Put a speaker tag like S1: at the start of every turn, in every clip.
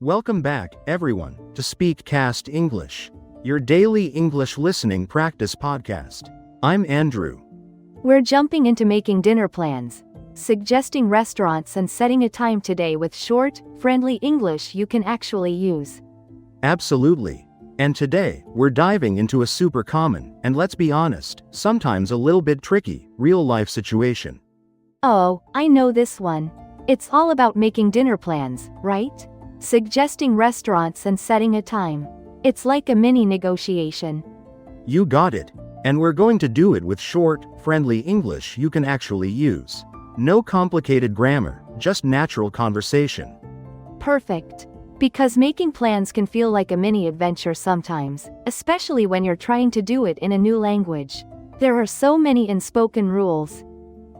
S1: Welcome back, everyone, to SpeakCast English, your daily English listening practice podcast. I'm Andrew.
S2: We're jumping into making dinner plans, suggesting restaurants and setting a time today with short, friendly English you can actually use.
S1: Absolutely. And today, we're diving into a super common, and let's be honest, sometimes a little bit tricky, real-life situation.
S2: Oh, I know this one. It's all about making dinner plans, right? Suggesting restaurants and setting a time. It's like a mini negotiation.
S1: You got it. And we're going to do it with short, friendly English you can actually use. No complicated grammar, just natural conversation.
S2: Perfect. Because making plans can feel like a mini adventure sometimes, especially when you're trying to do it in a new language. There are so many unspoken rules.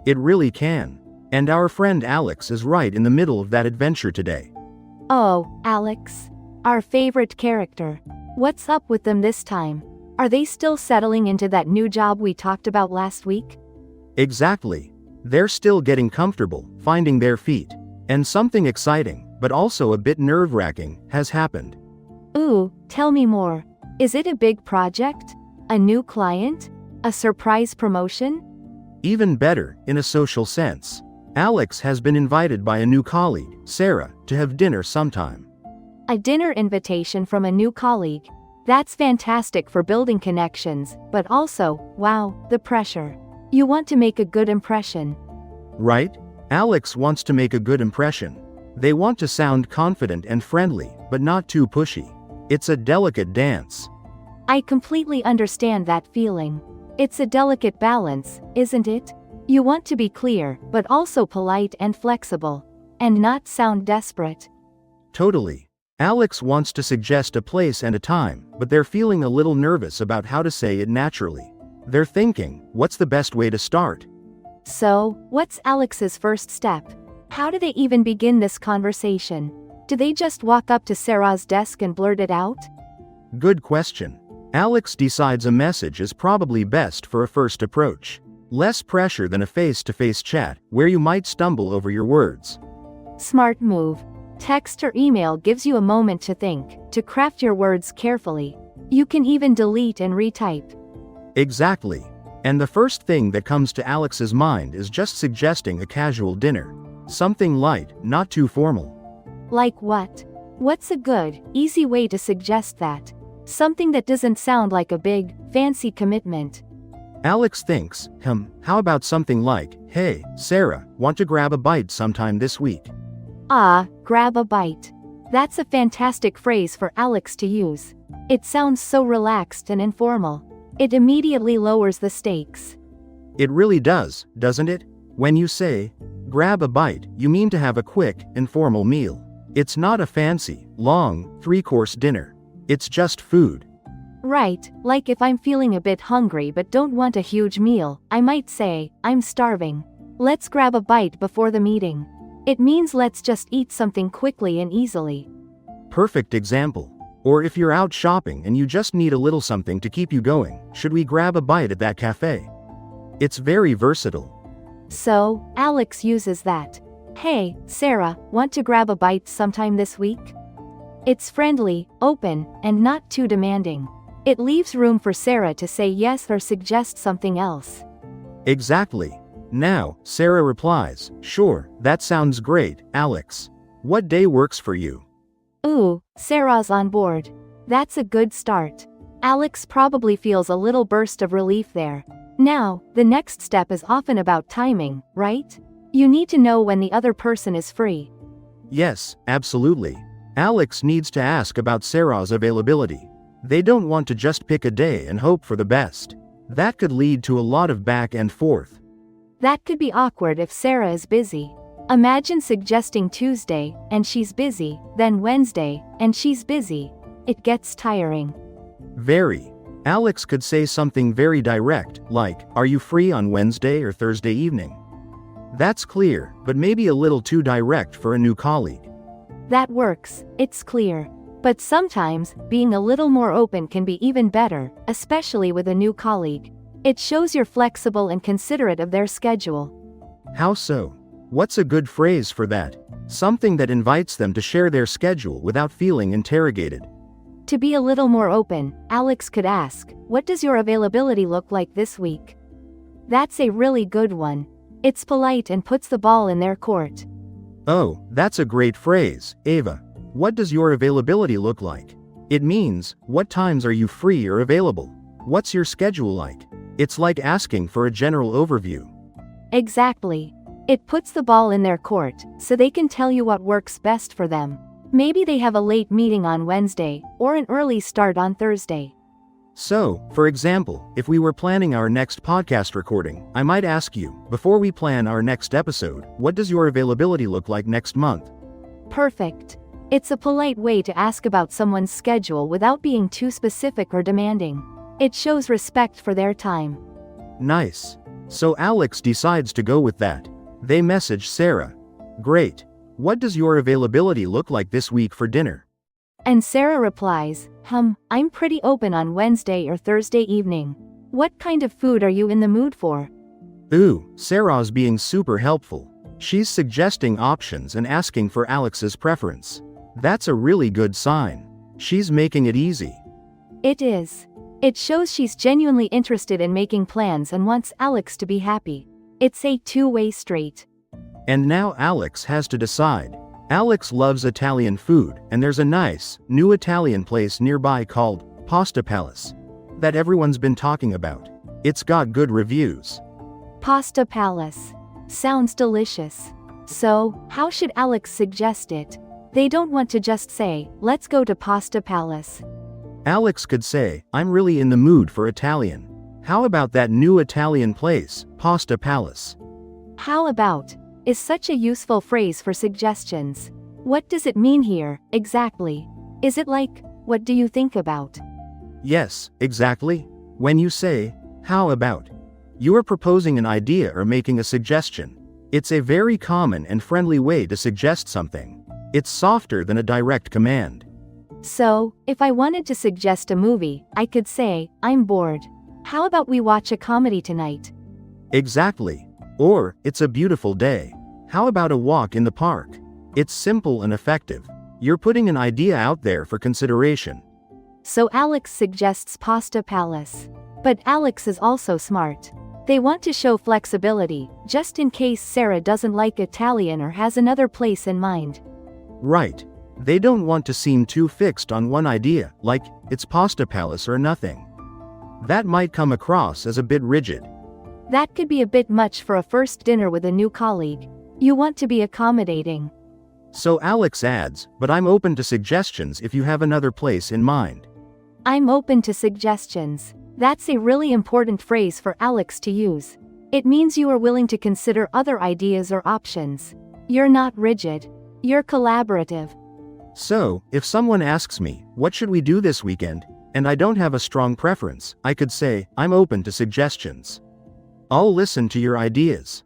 S1: It really can. And our friend Alex is right in the middle of that adventure today.
S2: Oh, Alex. Our favorite character. What's up with them this time? Are they still settling into that new job we talked about last week?
S1: Exactly. They're still getting comfortable, finding their feet. And something exciting, but also a bit nerve-wracking, has happened.
S2: Ooh, tell me more. Is it a big project? A new client? A surprise promotion?
S1: Even better, in a social sense. Alex has been invited by a new colleague, Sarah, to have dinner sometime.
S2: A dinner invitation from a new colleague. That's fantastic for building connections, but also, wow, the pressure. You want to make a good impression.
S1: Right? Alex wants to make a good impression. They want to sound confident and friendly, but not too pushy. It's a delicate dance.
S2: I completely understand that feeling. It's a delicate balance, isn't it? You want to be clear, but also polite and flexible. And not sound desperate.
S1: Totally. Alex wants to suggest a place and a time, but they're feeling a little nervous about how to say it naturally. They're thinking, what's the best way to start?
S2: So, what's Alex's first step? How do they even begin this conversation? Do they just walk up to Sarah's desk and blurt it out?
S1: Good question. Alex decides a message is probably best for a first approach. Less pressure than a face-to-face chat, where you might stumble over your words.
S2: Smart move. Text or email gives you a moment to think, to craft your words carefully. You can even delete and retype.
S1: Exactly. And the first thing that comes to Alex's mind is just suggesting a casual dinner. Something light, not too formal.
S2: Like what? What's a good, easy way to suggest that? Something that doesn't sound like a big, fancy commitment.
S1: Alex thinks, how about something like, hey, Sarah, want to grab a bite sometime this week?
S2: Grab a bite. That's a fantastic phrase for Alex to use. It sounds so relaxed and informal. It immediately lowers the stakes.
S1: It really does, doesn't it? When you say, grab a bite, you mean to have a quick, informal meal. It's not a fancy, long, three-course dinner. It's just food.
S2: Right, like if I'm feeling a bit hungry but don't want a huge meal, I might say, I'm starving. Let's grab a bite before the meeting. It means let's just eat something quickly and easily.
S1: Perfect example. Or if you're out shopping and you just need a little something to keep you going, should we grab a bite at that cafe? It's very versatile.
S2: So, Alex uses that. Hey, Sarah, want to grab a bite sometime this week? It's friendly, open, and not too demanding. It leaves room for Sarah to say yes or suggest something else.
S1: Exactly. Now, Sarah replies, sure, that sounds great, Alex. What day works for you?
S2: Ooh, Sarah's on board. That's a good start. Alex probably feels a little burst of relief there. Now, the next step is often about timing, right? You need to know when the other person is free.
S1: Yes, absolutely. Alex needs to ask about Sarah's availability. They don't want to just pick a day and hope for the best. That could lead to a lot of back and forth.
S2: That could be awkward if Sarah is busy. Imagine suggesting Tuesday, and she's busy, then Wednesday, and she's busy. It gets tiring.
S1: Very. Alex could say something very direct, like, are you free on Wednesday or Thursday evening? That's clear, but maybe a little too direct for a new colleague.
S2: That works, it's clear. But sometimes, being a little more open can be even better, especially with a new colleague. It shows you're flexible and considerate of their schedule.
S1: How so? What's a good phrase for that? Something that invites them to share their schedule without feeling interrogated.
S2: To be a little more open, Alex could ask, "What does your availability look like this week?" That's a really good one. It's polite and puts the ball in their court.
S1: Oh, that's a great phrase, Ava. What does your availability look like? It means, what times are you free or available? What's your schedule like? It's like asking for a general overview.
S2: Exactly. It puts the ball in their court, so they can tell you what works best for them. Maybe they have a late meeting on Wednesday, or an early start on Thursday.
S1: So, for example, if we were planning our next podcast recording, I might ask you, before we plan our next episode, what does your availability look like next month?
S2: Perfect. It's a polite way to ask about someone's schedule without being too specific or demanding. It shows respect for their time.
S1: Nice. So Alex decides to go with that. They message Sarah. Great. What does your availability look like this week for dinner?
S2: And Sarah replies, I'm pretty open on Wednesday or Thursday evening. What kind of food are you in the mood for?
S1: Ooh, Sarah's being super helpful. She's suggesting options and asking for Alex's preference. That's a really good sign. She's making it easy.
S2: It is. It shows she's genuinely interested in making plans and wants Alex to be happy. It's a two-way street.
S1: And now Alex has to decide. Alex loves Italian food, and there's a nice, new Italian place nearby called Pasta Palace that everyone's been talking about. It's got good reviews.
S2: Pasta Palace. Sounds delicious. So, how should Alex suggest it? They don't want to just say, "Let's go to Pasta Palace."
S1: Alex could say, "I'm really in the mood for Italian. How about that new Italian place, Pasta Palace?"
S2: How about is such a useful phrase for suggestions. What does it mean here, exactly? Is it like, what do you think about?
S1: Yes, exactly. When you say, "How about?" you are proposing an idea or making a suggestion. It's a very common and friendly way to suggest something. It's softer than a direct command.
S2: So, if I wanted to suggest a movie, I could say, "I'm bored. How about we watch a comedy tonight?"
S1: Exactly. Or, "It's a beautiful day. How about a walk in the park?" It's simple and effective. You're putting an idea out there for consideration.
S2: So Alex suggests Pasta Palace. But Alex is also smart. They want to show flexibility, just in case Sarah doesn't like Italian or has another place in mind.
S1: Right. They don't want to seem too fixed on one idea, like, it's Pasta Palace or nothing. That might come across as a bit rigid.
S2: That could be a bit much for a first dinner with a new colleague. You want to be accommodating.
S1: So Alex adds, "But I'm open to suggestions if you have another place in mind."
S2: I'm open to suggestions. That's a really important phrase for Alex to use. It means you are willing to consider other ideas or options. You're not rigid. You're collaborative.
S1: So, if someone asks me, "What should we do this weekend?" and I don't have a strong preference, I could say, "I'm open to suggestions. I'll listen to your ideas."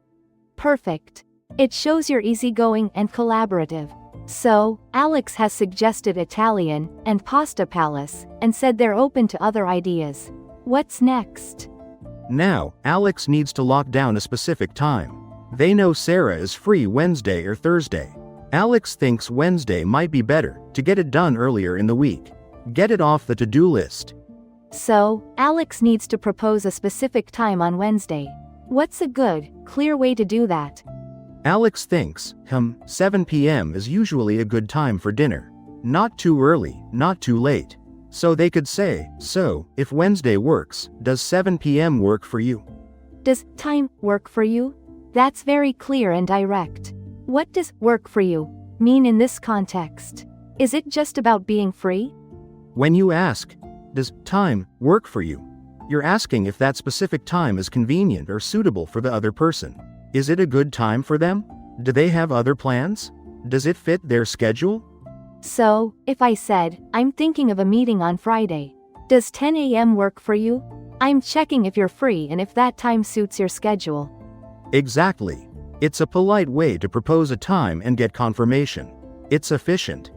S2: Perfect. It shows you're easygoing and collaborative. So, Alex has suggested Italian and Pasta Palace and said they're open to other ideas. What's next?
S1: Now, Alex needs to lock down a specific time. They know Sarah is free Wednesday or Thursday. Alex thinks Wednesday might be better, to get it done earlier in the week. Get it off the to-do list.
S2: So, Alex needs to propose a specific time on Wednesday. What's a good, clear way to do that?
S1: Alex thinks, 7 p.m. is usually a good time for dinner. Not too early, not too late. So they could say, "So, if Wednesday works, does 7 p.m. work for you?"
S2: Does time work for you? That's very clear and direct. What does work for you mean in this context? Is it just about being free?
S1: When you ask, "Does time work for you?" you're asking if that specific time is convenient or suitable for the other person. Is it a good time for them? Do they have other plans? Does it fit their schedule?
S2: So, if I said, "I'm thinking of a meeting on Friday. Does 10 a.m. work for you?" I'm checking if you're free and if that time suits your schedule.
S1: Exactly. It's a polite way to propose a time and get confirmation. It's efficient.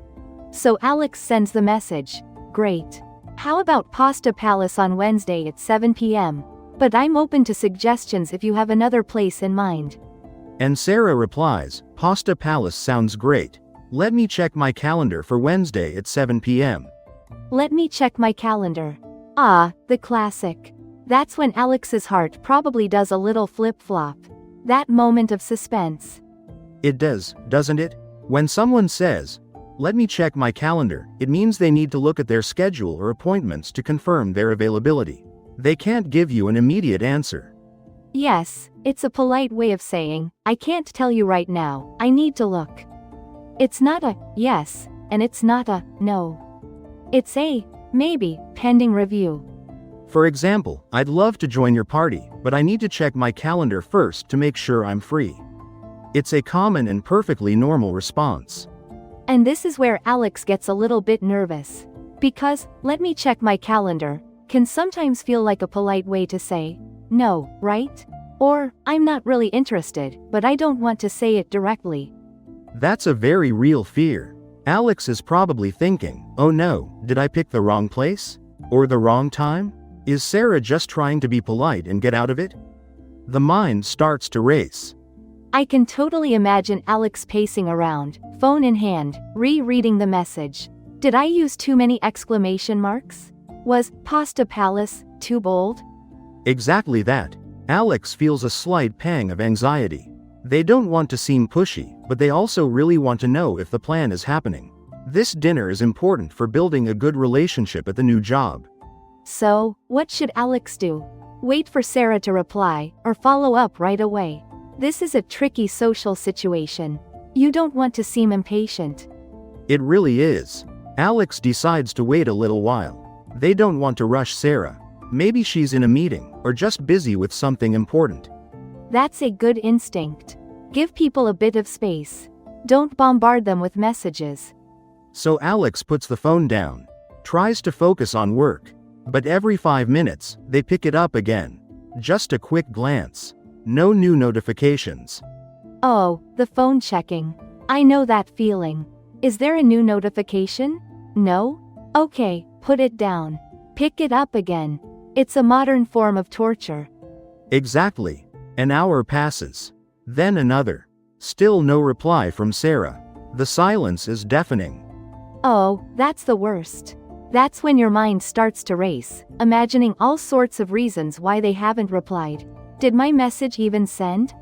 S2: So Alex sends the message. Great. How about Pasta Palace on Wednesday at 7 p.m.? But I'm open to suggestions if you have another place in mind.
S1: And Sarah replies, Pasta Palace sounds great. Let me check my calendar for Wednesday at 7 p.m.
S2: Let me check my calendar. Ah, the classic. That's when Alex's heart probably does a little flip-flop. That moment of suspense.
S1: It does, doesn't it? When someone says, let me check my calendar, it means they need to look at their schedule or appointments to confirm their availability. They can't give you an immediate answer.
S2: Yes, it's a polite way of saying, I can't tell you right now, I need to look. It's not a yes, and it's not a no. It's a maybe, pending review.
S1: For example, I'd love to join your party, but I need to check my calendar first to make sure I'm free. It's a common and perfectly normal response.
S2: And this is where Alex gets a little bit nervous. Because, let me check my calendar, can sometimes feel like a polite way to say, no, right? Or, I'm not really interested, but I don't want to say it directly.
S1: That's a very real fear. Alex is probably thinking, oh no, did I pick the wrong place? Or the wrong time? Is Sarah just trying to be polite and get out of it? The mind starts to race.
S2: I can totally imagine Alex pacing around, phone in hand, rereading the message. Did I use too many exclamation marks? Was Pasta Palace too bold?
S1: Exactly that. Alex feels a slight pang of anxiety. They don't want to seem pushy, but they also really want to know if the plan is happening. This dinner is important for building a good relationship at the new job.
S2: So, what should Alex do? Wait for Sarah to reply, or follow up right away? This is a tricky social situation. You don't want to seem impatient.
S1: It really is. Alex decides to wait a little while. They don't want to rush Sarah. Maybe she's in a meeting, or just busy with something important.
S2: That's a good instinct. Give people a bit of space. Don't bombard them with messages.
S1: So Alex puts the phone down, tries to focus on work, but every 5 minutes, they pick it up again. Just a quick glance. No new notifications.
S2: Oh, the phone checking. I know that feeling. Is there a new notification? No? Okay, put it down. Pick it up again. It's a modern form of torture.
S1: Exactly. An hour passes. Then another. Still no reply from Sarah. The silence is deafening.
S2: Oh, that's the worst. That's when your mind starts to race, imagining all sorts of reasons why they haven't replied. Did my message even send?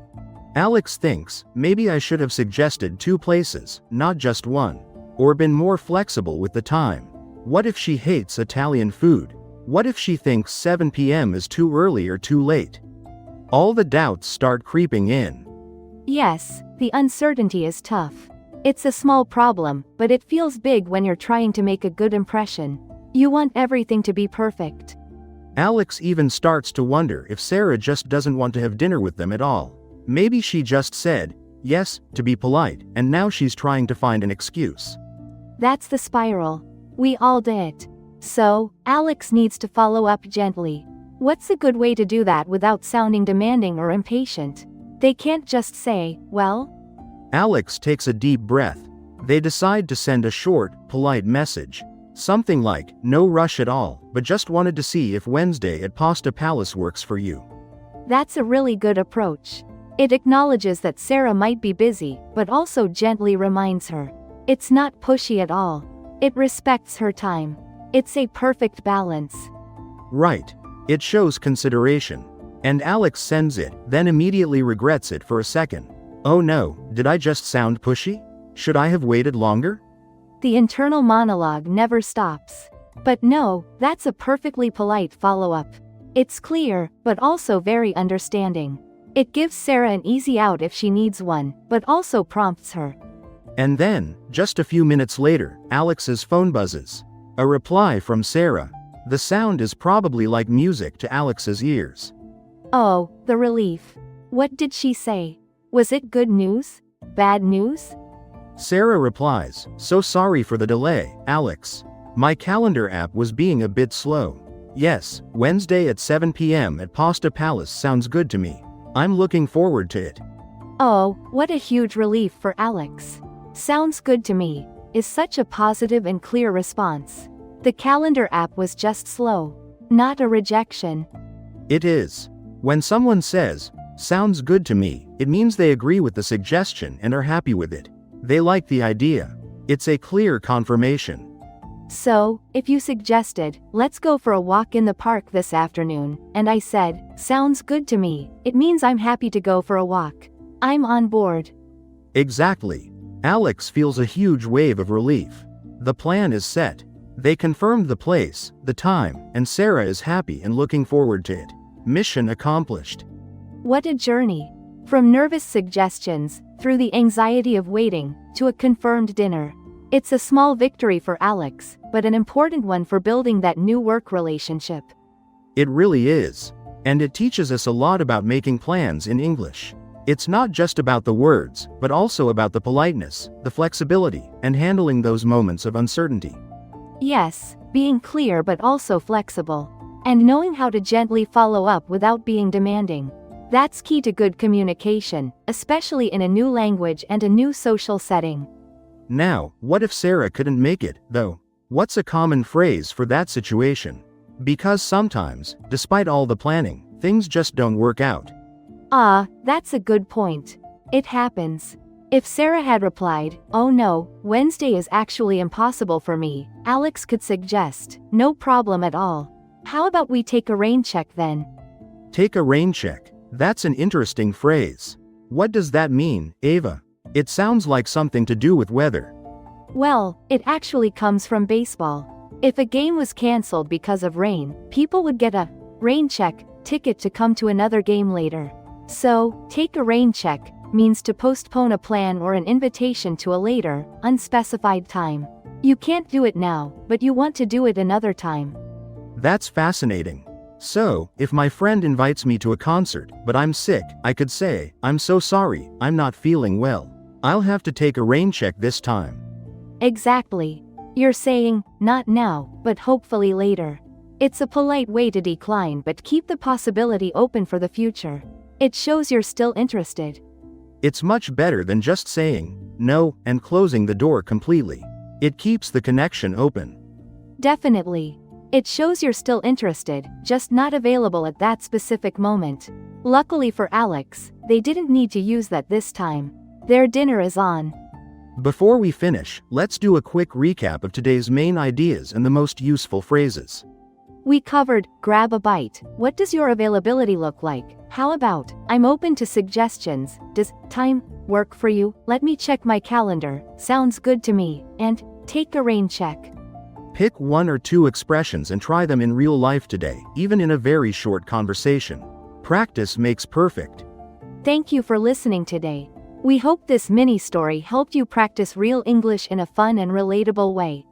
S1: Alex thinks, maybe I should have suggested 2 places, not just one. Or been more flexible with the time. What if she hates Italian food? What if she thinks 7 p.m. is too early or too late? All the doubts start creeping in.
S2: Yes, the uncertainty is tough. It's a small problem, but it feels big when you're trying to make a good impression. You want everything to be perfect.
S1: Alex even starts to wonder if Sarah just doesn't want to have dinner with them at all. Maybe she just said, yes, to be polite, and now she's trying to find an excuse.
S2: That's the spiral. We all did. So, Alex needs to follow up gently. What's a good way to do that without sounding demanding or impatient? They can't just say, well?
S1: Alex takes a deep breath. They decide to send a short, polite message. Something like, no rush at all, but just wanted to see if Wednesday at Pasta Palace works for you.
S2: That's a really good approach. It acknowledges that Sarah might be busy, but also gently reminds her. It's not pushy at all. It respects her time. It's a perfect balance.
S1: Right. It shows consideration. And Alex sends it, then immediately regrets it for a second. Oh no, did I just sound pushy? Should I have waited longer?
S2: The internal monologue never stops. But no, that's a perfectly polite follow-up. It's clear, but also very understanding. It gives Sarah an easy out if she needs one, but also prompts her.
S1: And then, just a few minutes later, Alex's phone buzzes. A reply from Sarah. The sound is probably like music to Alex's ears.
S2: Oh, the relief. What did she say? Was it good news? Bad news?
S1: Sarah replies, so sorry for the delay, Alex. My calendar app was being a bit slow. Yes, Wednesday at 7 p.m. at Pasta Palace sounds good to me. I'm looking forward to it.
S2: Oh, what a huge relief for Alex. Sounds good to me, is such a positive and clear response. The calendar app was just slow, not a rejection.
S1: It is. When someone says, Sounds good to me. It means they agree with the suggestion and are happy with it. They like the idea. It's a clear confirmation.
S2: So, if you suggested, let's go for a walk in the park this afternoon, and I said, sounds good to me, it means I'm happy to go for a walk. I'm on board.
S1: Exactly. Alex feels a huge wave of relief. The plan is set. They confirmed the place, the time, and Sarah is happy and looking forward to it. Mission accomplished.
S2: What a journey. From nervous suggestions, through the anxiety of waiting, to a confirmed dinner. It's a small victory for Alex, but an important one for building that new work relationship.
S1: It really is. And it teaches us a lot about making plans in English. It's not just about the words, but also about the politeness, the flexibility, and handling those moments of uncertainty.
S2: Yes, being clear but also flexible. And knowing how to gently follow up without being demanding. That's key to good communication, especially in a new language and a new social setting.
S1: Now, what if Sarah couldn't make it, though? What's a common phrase for that situation? Because sometimes, despite all the planning, things just don't work out.
S2: That's a good point. It happens. If Sarah had replied, "Oh no, Wednesday is actually impossible for me," Alex could suggest, "No problem at all. How about we take a rain check then?"
S1: Take a rain check. That's an interesting phrase. What does that mean, Ava? It sounds like something to do with weather.
S2: Well, it actually comes from baseball. If a game was canceled because of rain, people would get a rain check ticket to come to another game later. So, take a rain check means to postpone a plan or an invitation to a later, unspecified time. You can't do it now, but you want to do it another time.
S1: That's fascinating. So, if my friend invites me to a concert, but I'm sick, I could say, "I'm so sorry, I'm not feeling well. I'll have to take a rain check this time."
S2: Exactly. You're saying, not now, but hopefully later. It's a polite way to decline but keep the possibility open for the future. It shows you're still interested.
S1: It's much better than just saying no and closing the door completely. It keeps the connection open.
S2: Definitely. It shows you're still interested, just not available at that specific moment. Luckily for Alex, they didn't need to use that this time. Their dinner is on.
S1: Before we finish, let's do a quick recap of today's main ideas and the most useful phrases.
S2: We covered, grab a bite. What does your availability look like? How about, I'm open to suggestions. Does time work for you? Let me check my calendar. Sounds good to me. And take a rain check.
S1: Pick one or two expressions and try them in real life today, even in a very short conversation. Practice makes perfect.
S2: Thank you for listening today. We hope this mini story helped you practice real English in a fun and relatable way.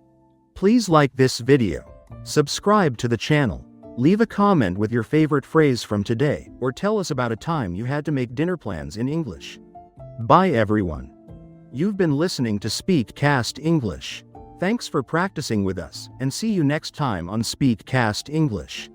S1: Please like this video. Subscribe to the channel. Leave a comment with your favorite phrase from today, or tell us about a time you had to make dinner plans in English. Bye everyone. You've been listening to SpeakCast English. Thanks for practicing with us, and see you next time on SpeakCast English.